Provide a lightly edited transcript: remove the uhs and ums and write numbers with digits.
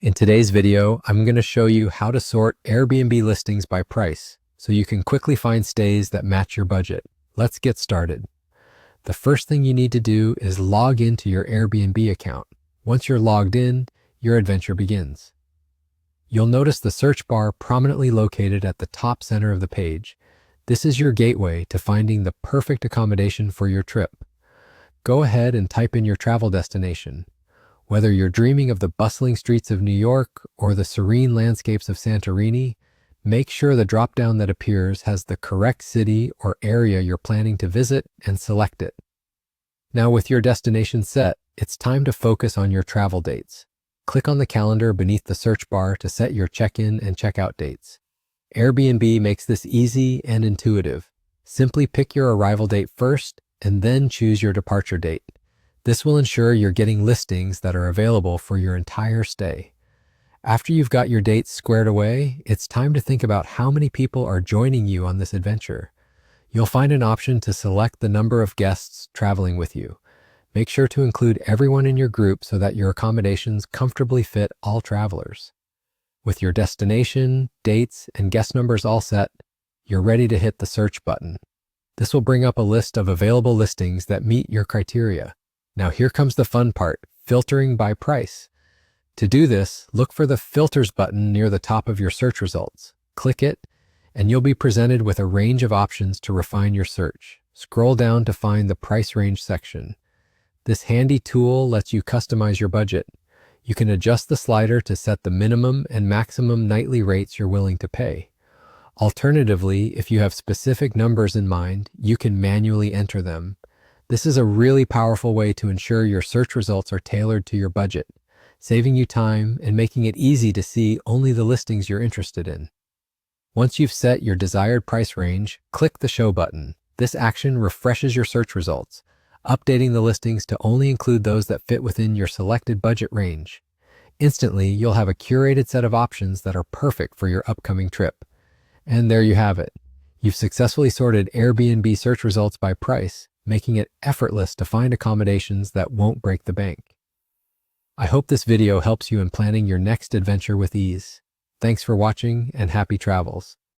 In today's video, I'm going to show you how to sort Airbnb listings by price so you can quickly find stays that match your budget. Let's get started. The first thing you need to do is log into your Airbnb account. Once you're logged in, your adventure begins. You'll notice the search bar prominently located at the top center of the page. This is your gateway to finding the perfect accommodation for your trip. Go ahead and type in your travel destination. Whether you're dreaming of the bustling streets of New York or the serene landscapes of Santorini, make sure the drop-down that appears has the correct city or area you're planning to visit and select it. Now with your destination set, it's time to focus on your travel dates. Click on the calendar beneath the search bar to set your check-in and check-out dates. Airbnb makes this easy and intuitive. Simply pick your arrival date first and then choose your departure date. This will ensure you're getting listings that are available for your entire stay. After you've got your dates squared away, it's time to think about how many people are joining you on this adventure. You'll find an option to select the number of guests traveling with you. Make sure to include everyone in your group so that your accommodations comfortably fit all travelers. With your destination, dates, and guest numbers all set, you're ready to hit the search button. This will bring up a list of available listings that meet your criteria. Now here comes the fun part, filtering by price. To do this, look for the Filters button near the top of your search results. Click it, and you'll be presented with a range of options to refine your search. Scroll down to find the Price Range section. This handy tool lets you customize your budget. You can adjust the slider to set the minimum and maximum nightly rates you're willing to pay. Alternatively, if you have specific numbers in mind, you can manually enter them. This is a really powerful way to ensure your search results are tailored to your budget, saving you time and making it easy to see only the listings you're interested in. Once you've set your desired price range, click the Show button. This action refreshes your search results, updating the listings to only include those that fit within your selected budget range. Instantly, you'll have a curated set of options that are perfect for your upcoming trip. And there you have it. You've successfully sorted Airbnb search results by price, making it effortless to find accommodations that won't break the bank. I hope this video helps you in planning your next adventure with ease. Thanks for watching and happy travels.